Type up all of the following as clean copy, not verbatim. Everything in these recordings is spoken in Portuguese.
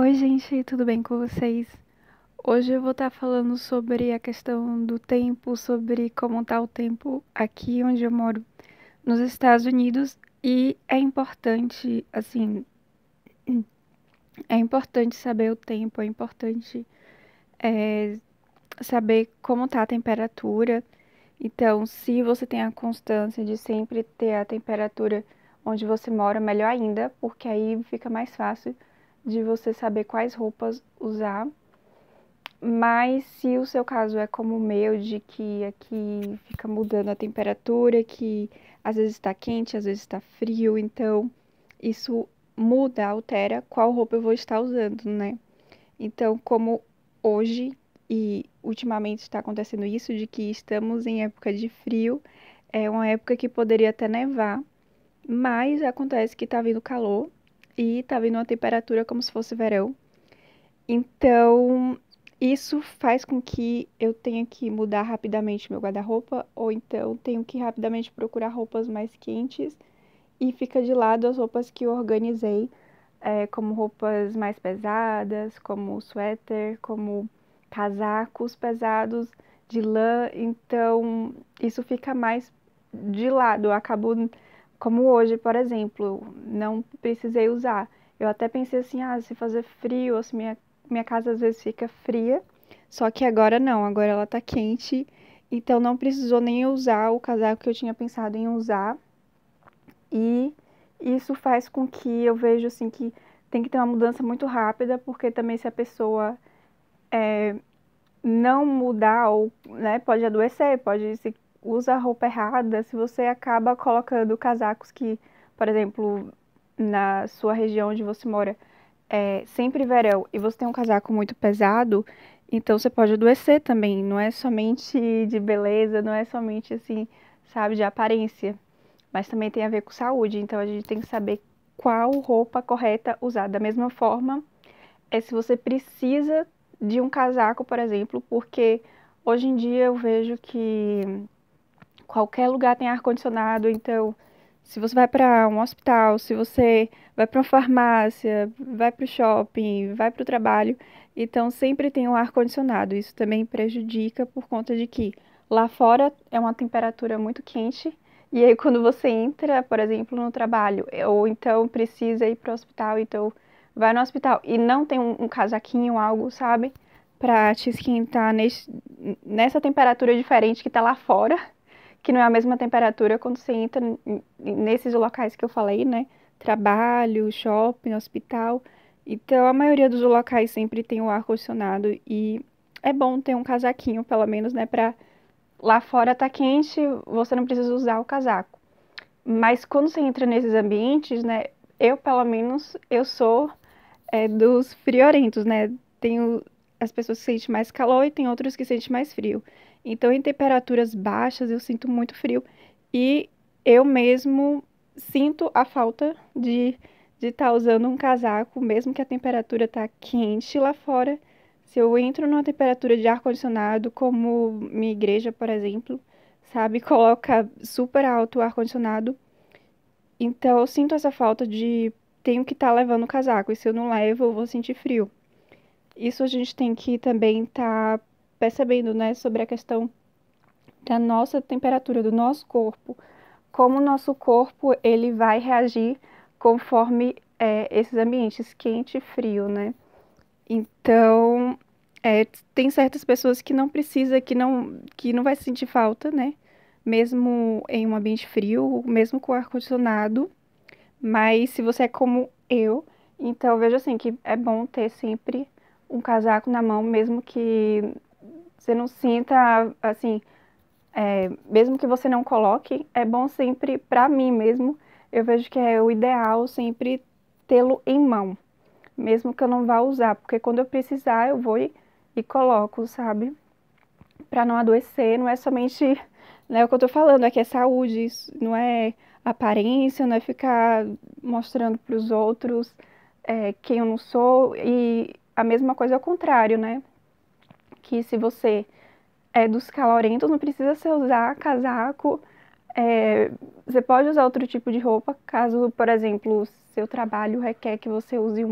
Oi, gente, tudo bem com vocês? Hoje eu vou estar falando sobre a questão do tempo, sobre como está o tempo aqui onde eu moro, nos Estados Unidos, e é importante, assim, é importante saber o tempo, é importante saber como está a temperatura. Então, se você tem a constância de sempre ter a temperatura onde você mora, melhor ainda, porque aí fica mais fácil de você saber quais roupas usar. Mas se o seu caso é como o meu, de que aqui fica mudando a temperatura, que às vezes está quente, às vezes está frio, então isso muda, altera qual roupa eu vou estar usando, né? Então, como hoje e ultimamente está acontecendo isso, de que estamos em época de frio, é uma época que poderia até nevar, mas acontece que está vindo calor e está vindo uma temperatura como se fosse verão. Então, isso faz com que eu tenha que mudar rapidamente meu guarda-roupa, ou então tenho que rapidamente procurar roupas mais quentes e fica de lado as roupas que eu organizei, como roupas mais pesadas, como suéter, como casacos pesados de lã. Então, isso fica mais de lado. Eu acabo, como hoje, por exemplo, não precisei usar. Eu até pensei assim, se fazer frio, ou se minha casa às vezes fica fria, só que agora não, agora ela tá quente, então não precisou nem usar o casaco que eu tinha pensado em usar. E isso faz com que eu vejo assim que tem que ter uma mudança muito rápida, porque também se a pessoa não mudar, ou, né, pode adoecer, pode se usa a roupa errada, se você acaba colocando casacos que, por exemplo, na sua região onde você mora, é sempre verão e você tem um casaco muito pesado, então você pode adoecer também. Não é somente de beleza, não é somente assim, sabe, de aparência, mas também tem a ver com saúde. Então a gente tem que saber qual roupa correta usar. Da mesma forma, se você precisa de um casaco, por exemplo, porque hoje em dia eu vejo que qualquer lugar tem ar-condicionado, então se você vai para um hospital, se você vai para uma farmácia, vai para o shopping, vai para o trabalho, então sempre tem um ar-condicionado. Isso também prejudica por conta de que lá fora é uma temperatura muito quente, e aí quando você entra, por exemplo, no trabalho, ou então precisa ir para o hospital, então vai no hospital e não tem um casaquinho, algo, sabe? Para te esquentar nessa temperatura diferente que tá lá fora, que não é a mesma temperatura quando você entra nesses locais que eu falei, né? Trabalho, shopping, hospital. Então, a maioria dos locais sempre tem o ar-condicionado e é bom ter um casaquinho, pelo menos, né? Pra lá fora tá quente, você não precisa usar o casaco. Mas quando você entra nesses ambientes, né? Eu, pelo menos, eu sou dos friorentos, né? Tenho as pessoas que sentem mais calor e tem outras que sentem mais frio. Então, em temperaturas baixas, eu sinto muito frio e eu mesmo sinto a falta de estar usando um casaco, mesmo que a temperatura tá quente lá fora. Se eu entro numa temperatura de ar-condicionado, como minha igreja, por exemplo, sabe, coloca super alto o ar-condicionado, então eu sinto essa falta de tenho que estar levando o casaco, e se eu não levo, eu vou sentir frio. Isso a gente tem que também estar percebendo, né, sobre a questão da nossa temperatura, do nosso corpo, como o nosso corpo ele vai reagir conforme esses ambientes quente e frio, né? Então, tem certas pessoas que não precisa, que não vai sentir falta, né? Mesmo em um ambiente frio, mesmo com ar-condicionado. Mas se você é como eu, então eu vejo assim que é bom ter sempre um casaco na mão, mesmo que você não sinta assim, mesmo que você não coloque, é bom sempre, pra mim mesmo, eu vejo que é o ideal sempre tê-lo em mão, mesmo que eu não vá usar, porque quando eu precisar eu vou e coloco, sabe? Pra não adoecer, não é somente, né, o que eu tô falando, é que é saúde, isso não é aparência, não é ficar mostrando pros outros quem eu não sou, e a mesma coisa ao contrário, né? Que se você é dos calorentos, não precisa você usar casaco, você pode usar outro tipo de roupa, caso, por exemplo, seu trabalho requer que você use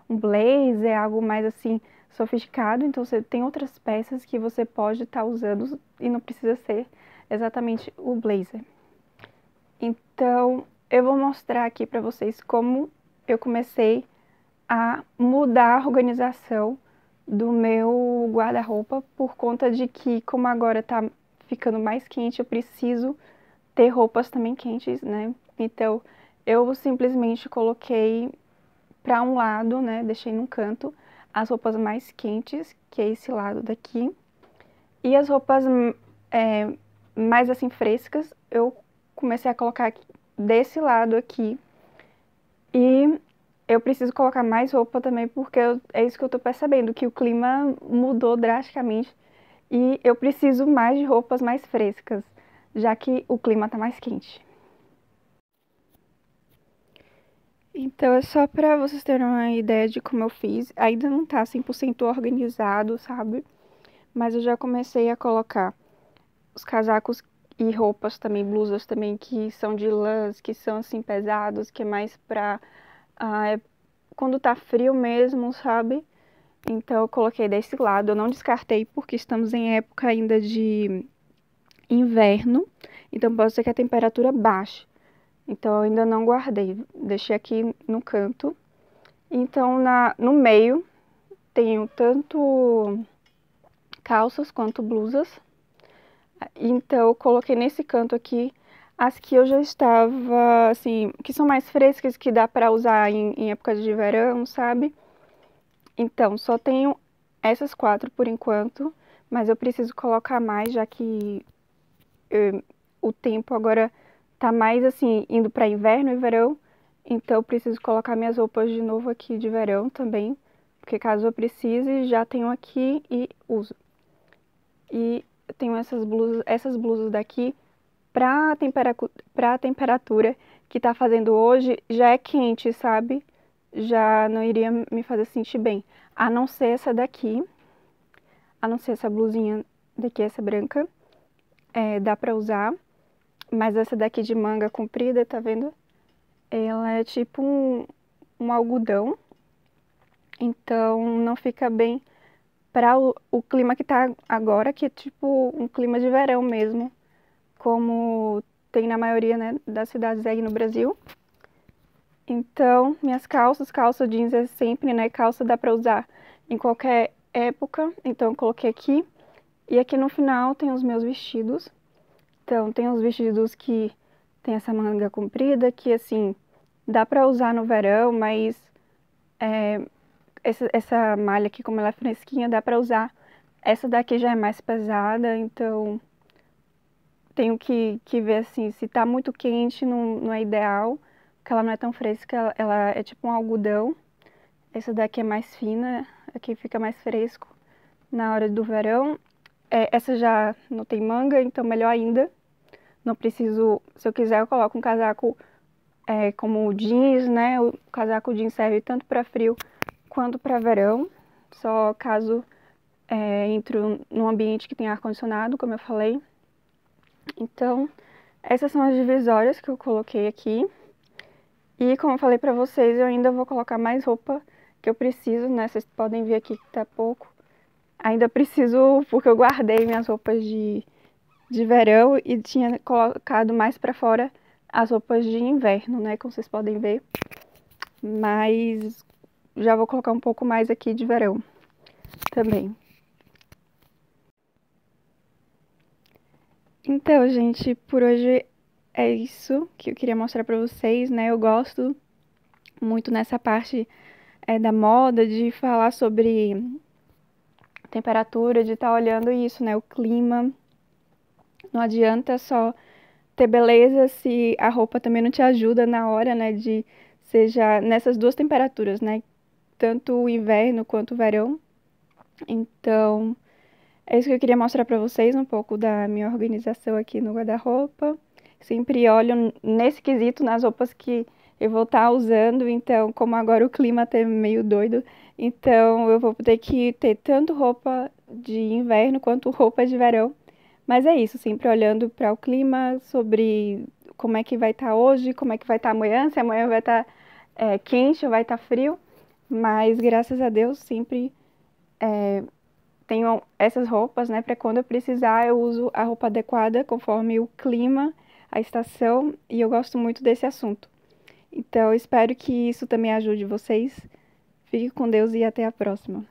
um blazer, algo mais assim sofisticado, então você tem outras peças que você pode estar usando e não precisa ser exatamente o blazer. Então, eu vou mostrar aqui para vocês como eu comecei a mudar a organização do meu guarda-roupa por conta de que, como agora tá ficando mais quente, eu preciso ter roupas também quentes, né? Então, eu simplesmente coloquei para um lado, né? Deixei num canto as roupas mais quentes, que é esse lado daqui, e as roupas mais assim frescas, eu comecei a colocar desse lado aqui. E eu preciso colocar mais roupa também, porque é isso que eu tô percebendo, que o clima mudou drasticamente e eu preciso mais de roupas mais frescas, já que o clima tá mais quente. Então é só pra vocês terem uma ideia de como eu fiz. Ainda não tá 100% organizado, sabe? Mas eu já comecei a colocar os casacos e roupas também, blusas também, que são de lãs, que são assim pesados, que é mais pra quando tá frio mesmo, sabe? Então eu coloquei desse lado, eu não descartei porque estamos em época ainda de inverno, então pode ser que a temperatura baixe. Então eu ainda não guardei, deixei aqui no canto. Então no meio tenho tanto calças quanto blusas. Então eu coloquei nesse canto aqui as que eu já estava, assim, que são mais frescas, que dá pra usar em época de verão, sabe? Então, só tenho essas 4 por enquanto, mas eu preciso colocar mais, já que o tempo agora tá mais assim, indo para inverno e verão, então eu preciso colocar minhas roupas de novo aqui de verão também, porque caso eu precise, já tenho aqui e uso. E eu tenho essas blusas daqui pra temperatura que tá fazendo hoje, já é quente, sabe? Já não iria me fazer sentir bem. A não ser essa daqui, a não ser essa blusinha daqui, essa branca, dá pra usar. Mas essa daqui de manga comprida, tá vendo? Ela é tipo um algodão, então não fica bem para o clima que tá agora, que é tipo um clima de verão mesmo, como tem na maioria, né, das cidades aí no Brasil. Então, minhas calça jeans é sempre, né? Calça dá pra usar em qualquer época. Então, eu coloquei aqui. E aqui no final tem os meus vestidos. Então, tem os vestidos que tem essa manga comprida, que assim, dá pra usar no verão, mas essa malha aqui, como ela é fresquinha, dá pra usar. Essa daqui já é mais pesada, então tenho que ver assim, se tá muito quente, não é ideal, porque ela não é tão fresca, ela é tipo um algodão. Essa daqui é mais fina, aqui fica mais fresco na hora do verão. Essa já não tem manga, então melhor ainda. Não preciso, se eu quiser eu coloco um casaco como jeans, né? O casaco jeans serve tanto para frio quanto para verão. Só caso entre num ambiente que tem ar-condicionado, como eu falei. Então, essas são as divisórias que eu coloquei aqui. E como eu falei pra vocês, eu ainda vou colocar mais roupa que eu preciso, né? Vocês podem ver aqui que tá pouco. Ainda preciso, porque eu guardei minhas roupas de verão e tinha colocado mais pra fora as roupas de inverno, né? Como vocês podem ver. Mas já vou colocar um pouco mais aqui de verão também. Então, gente, por hoje é isso que eu queria mostrar pra vocês, né? Eu gosto muito nessa parte da moda, de falar sobre temperatura, de estar olhando isso, né? O clima. Não adianta só ter beleza se a roupa também não te ajuda na hora, né? De seja nessas duas temperaturas, né? Tanto o inverno quanto o verão. Então, é isso que eu queria mostrar pra vocês, um pouco da minha organização aqui no guarda-roupa. Sempre olho nesse quesito nas roupas que eu vou estar usando, então, como agora o clima tá meio doido, então eu vou ter que ter tanto roupa de inverno quanto roupa de verão. Mas é isso, sempre olhando para o clima, sobre como é que vai estar hoje, como é que vai estar amanhã, se amanhã vai estar quente ou vai estar frio. Mas graças a Deus sempre tenho essas roupas, né? Para quando eu precisar, eu uso a roupa adequada conforme o clima, a estação, e eu gosto muito desse assunto. Então, eu espero que isso também ajude vocês. Fique com Deus e até a próxima.